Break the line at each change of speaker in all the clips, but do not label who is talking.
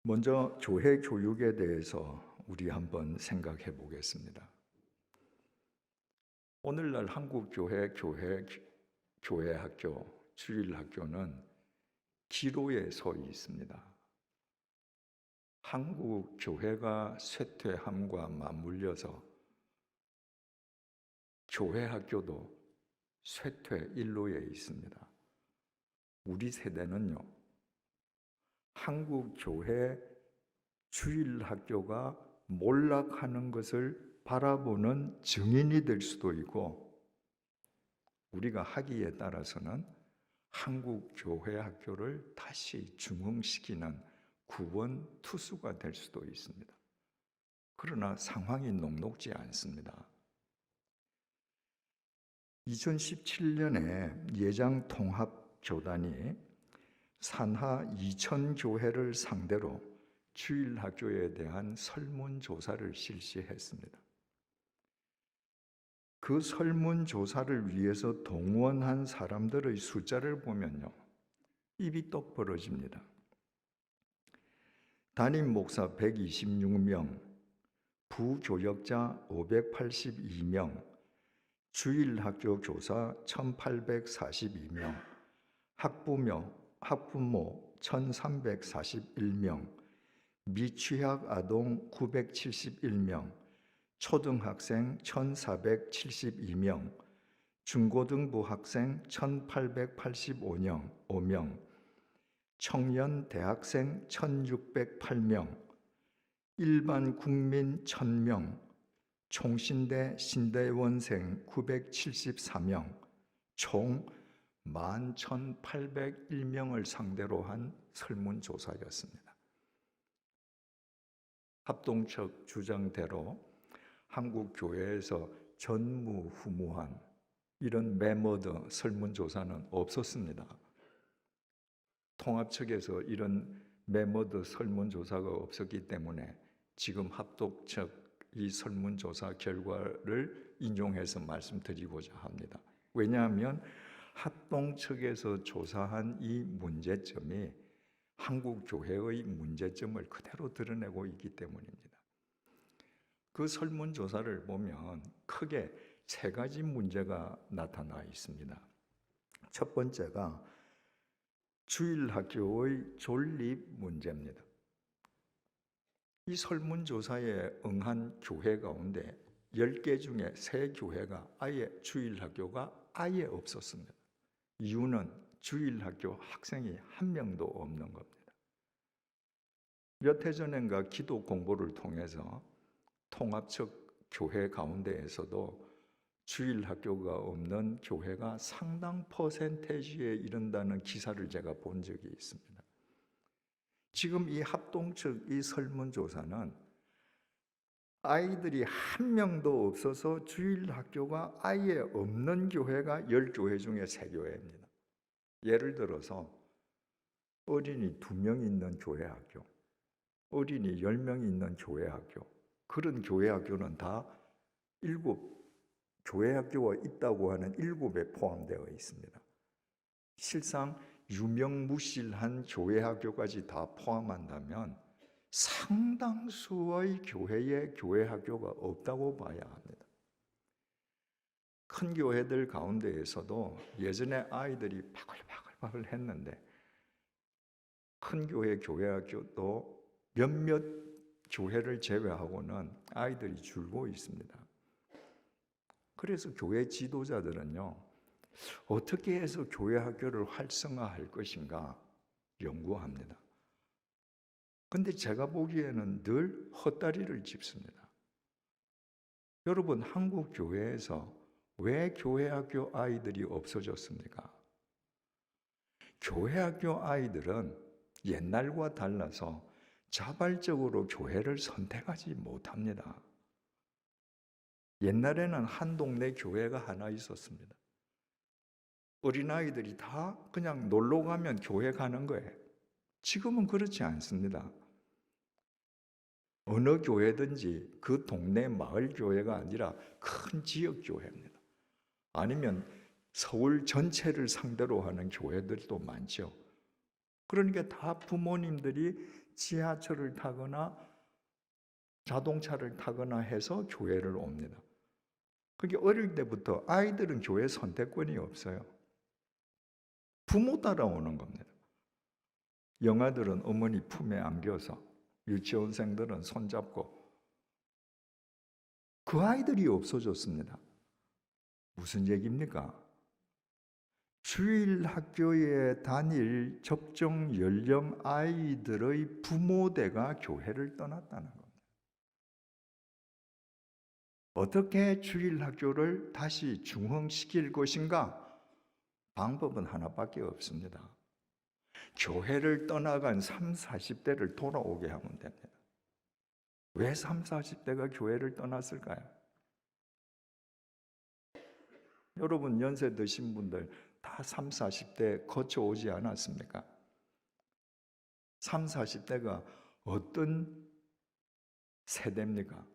먼저 교회 교육에 대해서 우리 한번 생각해 보겠습니다. 오늘날 한국 교회 학교, 주일 학교는 기로에 서 있습니다. 한국 교회가 쇠퇴함과 맞물려서 교회 학교도 쇠퇴 일로에 있습니다. 우리 세대는요, 한국 교회 주일 학교가 몰락하는 것을 바라보는 증인이 될 수도 있고, 우리가 하기에 따라서는 한국 교회 학교를 다시 중흥시키는 구원 투수가 될 수도 있습니다. 그러나 상황이 녹록지 않습니다. 2017년에 예장통합교단이 산하 2,000 교회를 상대로 주일 학교에 대한 설문조사를 실시했습니다. 그 설문조사를 위해서 동원한 사람들의 숫자를 보면요, 입이 똑 벌어집니다. 담임 목사 126명, 부교역자 582명, 주일학교 교사 1,842명, 학부모 1,341명, 미취학 아동 971명, 초등학생 1,472명, 중고등부 학생 1,885명, 청년 대학생 1,608명, 일반 국민 1,000명, 총신대 신대원생 974명, 총 11,801명을 상대로 한 설문조사였습니다. 합동측 주장대로 한국 교회에서 전무후무한 이런 메모드 설문조사는 없었습니다. 통합 측에서 이런 메모드 설문조사가 없었기 때문에 지금 합동 측 이 설문조사 결과를 인용해서 말씀드리고자 합니다. 왜냐하면 합동 측에서 조사한 이 문제점이 한국 교회의 문제점을 그대로 드러내고 있기 때문입니다. 그 설문조사를 보면 크게 세 가지 문제가 나타나 있습니다. 첫 번째가 주일학교의 존립 문제입니다. 이 설문조사에 응한 교회 가운데 10개 중에 3교회가 아예 주일학교가 아예 없었습니다. 이유는 주일학교 학생이 한 명도 없는 겁니다. 몇 해 전인가 기도 공부를 통해서 통합측 교회 가운데에서도 주일학교가 없는 교회가 상당 퍼센테이지에 이른다는 기사를 제가 본 적이 있습니다. 지금 이 합동측 이 설문조사는 아이들이 한 명도 없어서 주일학교가 아예 없는 교회가 10교회 중에 3교회입니다. 예를 들어서 어린이 2명 있는 교회 학교, 어린이 10명 있는 교회 학교, 그런 교회 학교는 다 7교회 학교가 있다고 하는 7에 포함되어 있습니다. 실상 유명무실한 교회 학교까지 다 포함한다면 상당수의 교회에 교회 학교가 없다고 봐야 합니다. 큰 교회들 가운데에서도 예전에 아이들이 바글바글 했는데 큰 교회 교회 학교도 몇몇 교회를 제외하고는 아이들이 줄고 있습니다. 그래서 교회 지도자들은요, 어떻게 해서 교회 학교를 활성화할 것인가 연구합니다. 근데 제가 보기에는 늘 헛다리를 짚습니다. 여러분, 한국 교회에서 왜 교회 학교 아이들이 없어졌습니까? 교회 학교 아이들은 옛날과 달라서 자발적으로 교회를 선택하지 못합니다. 옛날에는 한 동네 교회가 하나 있었습니다. 어린아이들이 다 그냥 놀러 가면 교회 가는 거예요. 지금은 그렇지 않습니다. 어느 교회든지 그 동네 마을 교회가 아니라 큰 지역 교회입니다. 아니면 서울 전체를 상대로 하는 교회들도 많죠. 그러니까 다 부모님들이 지하철을 타거나 자동차를 타거나 해서 교회를 옵니다. 그게 어릴 때부터 아이들은 교회 선택권이 없어요. 부모 따라오는 겁니다. 영아들은 어머니 품에 안겨서, 유치원생들은 손잡고, 그 아이들이 없어졌습니다. 무슨 얘기입니까? 주일 학교에 다닐 적정 연령 아이들의 부모대가 교회를 떠났다는 겁니다. 어떻게 주일 학교를 다시 중흥시킬 것인가? 방법은 하나밖에 없습니다. 교회를 떠나간 30, 40대를 돌아오게 하면 됩니다. 왜 30, 40대가 교회를 떠났을까요? 여러분 연세 드신 분들 다 30, 40대 거쳐오지 않았습니까? 30, 40대가 어떤 세대입니까?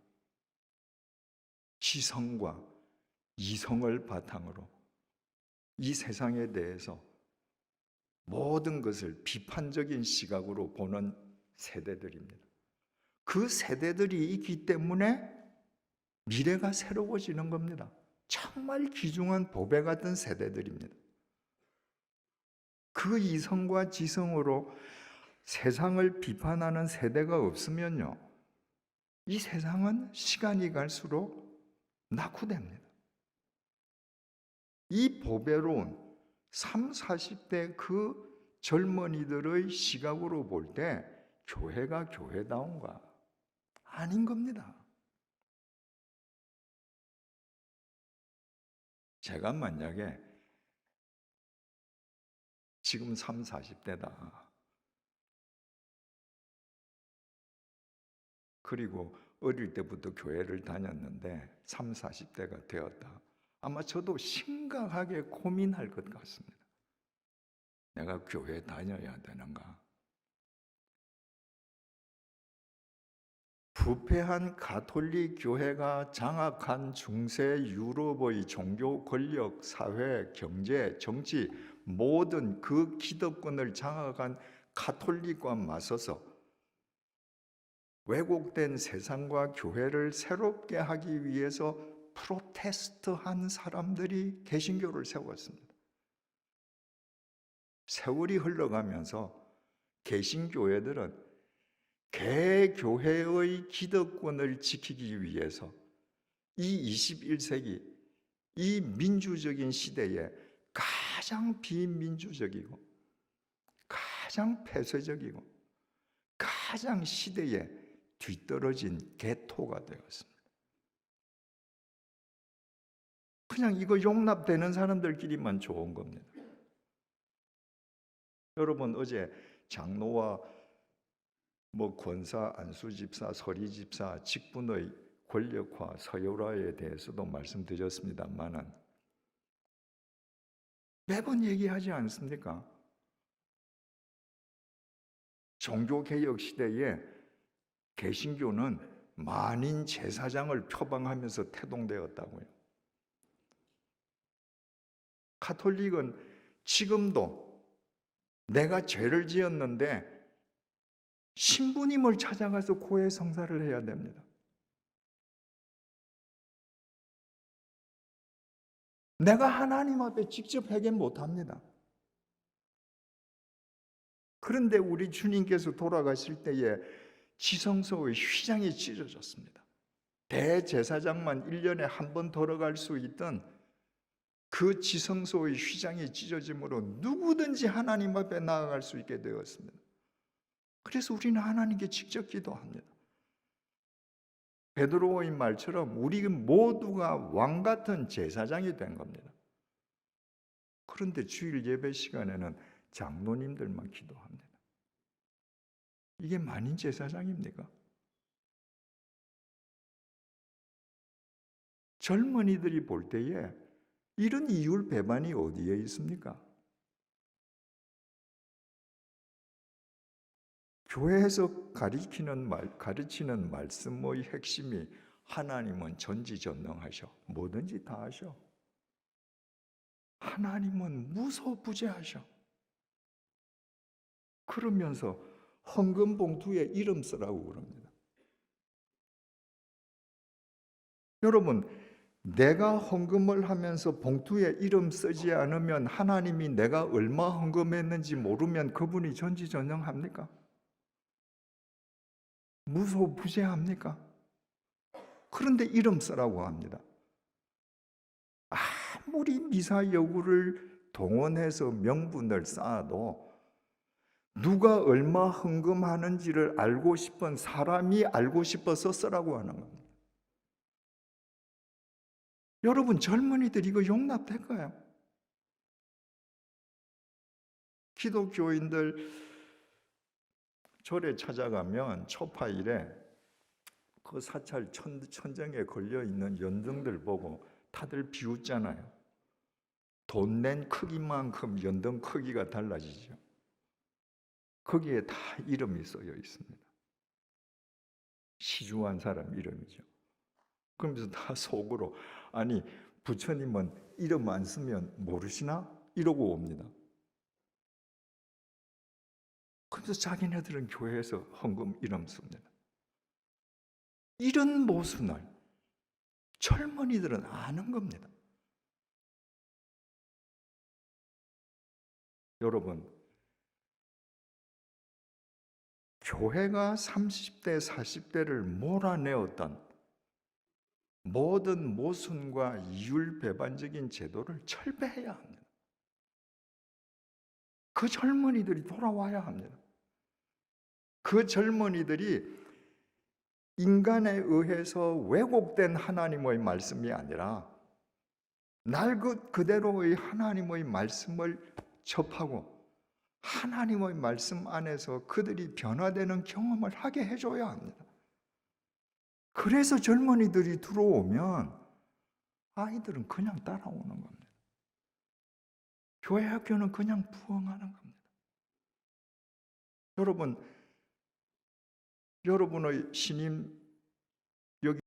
지성과 이성을 바탕으로 이 세상에 대해서 모든 것을 비판적인 시각으로 보는 세대들입니다. 그 세대들이 있기 때문에 미래가 새로워지는 겁니다. 정말 귀중한 보배 같은 세대들입니다. 그 이성과 지성으로 세상을 비판하는 세대가 없으면요, 이 세상은 시간이 갈수록 낙후됩니다. 이 보배로운 30, 40대 그 젊은이들의 시각으로 볼 때 교회가 교회다운가? 아닌 겁니다. 제가 만약에 지금 30, 40대다. 그리고 어릴 때부터 교회를 다녔는데 30, 40대가 되었다. 아마 저도 심각하게 고민할 것 같습니다. 내가 교회 다녀야 되는가? 부패한 가톨릭 교회가 장악한 중세 유럽의 종교 권력, 사회, 경제, 정치 모든 그 기득권을 장악한 가톨릭과 맞서서 왜곡된 세상과 교회를 새롭게 하기 위해서 프로테스트한 사람들이 개신교를 세웠습니다. 세월이 흘러가면서 개신교회들은 개교회의 기득권을 지키기 위해서 이 21세기 이 민주적인 시대에 가장 비민주적이고 가장 폐쇄적이고 가장 시대에 뒤떨어진 개토가 되었습니다. 그냥 이거 용납되는 사람들끼리만 좋은 겁니다. 여러분 어제 장로와 권사, 안수집사, 서리집사 직분의 권력화, 서열화에 대해서도 말씀드렸습니다만은 매번 얘기하지 않습니까? 종교개혁 시대에 개신교는 만인 제사장을 표방하면서 태동되었다고요. 가톨릭은 지금도 내가 죄를 지었는데 신부님을 찾아가서 고해 성사를 해야 됩니다. 내가 하나님 앞에 직접 회개 못합니다. 그런데 우리 주님께서 돌아가실 때에 지성소의 휘장이 찢어졌습니다. 대제사장만 1년에 한 번 들어갈 수 있던 그 지성소의 휘장이 찢어짐으로 누구든지 하나님 앞에 나아갈 수 있게 되었습니다. 그래서 우리는 하나님께 직접 기도합니다. 베드로의 말처럼 우리 모두가 왕 같은 제사장이 된 겁니다. 그런데 주일 예배 시간에는 장로님들만 기도합니다. 이게 만인 제사장입니까? 젊은이들이 볼 때에 이런 이율 배반이 어디에 있습니까? 교회에서 가르치는 말씀의 핵심이 하나님은 전지전능하셔. 뭐든지 다 하셔. 하나님은 무소부재하셔. 그러면서 헌금 봉투에 이름 쓰라고 그럽니다. 여러분, 내가 헌금을 하면서 봉투에 이름 쓰지 않으면 하나님이 내가 얼마 헌금했는지 모르면 그분이 전지전능합니까? 무소부재합니까? 그런데 이름 쓰라고 합니다. 아무리 미사여구를 동원해서 명분을 쌓아도 누가 얼마 헌금하는지를 알고 싶은 사람이 알고 싶어서 쓰라고 하는 겁니다. 여러분, 젊은이들 이거 용납될까요? 기독교인들 절에 찾아가면 초파일에 그 사찰 천정에 걸려있는 연등들 보고 다들 비웃잖아요. 돈 낸 크기만큼 연등 크기가 달라지죠. 거기에 다 이름이 써여 있습니다. 시중한 사람 이름이죠. 그러면서 다 속으로, 아니 부처님은 이름 안 쓰면 모르시나? 이러고 옵니다. 그래서 자기네들은 교회에서 헌금 이름 씁니다. 이런 모순을 젊은이들은 아는 겁니다. 여러분, 교회가 30대, 40대를 몰아내었던 모든 모순과 이율배반적인 제도를 철폐해야 합니다. 그 젊은이들이 돌아와야 합니다. 그 젊은이들이 인간에 의해서 왜곡된 하나님의 말씀이 아니라 날 그대로의 하나님의 말씀을 접하고 하나님의 말씀 안에서 그들이 변화되는 경험을 하게 해줘야 합니다. 그래서 젊은이들이 들어오면 아이들은 그냥 따라오는 겁니다. 교회 학교는 그냥 부흥하는 겁니다. 여러분, 여러분의 신임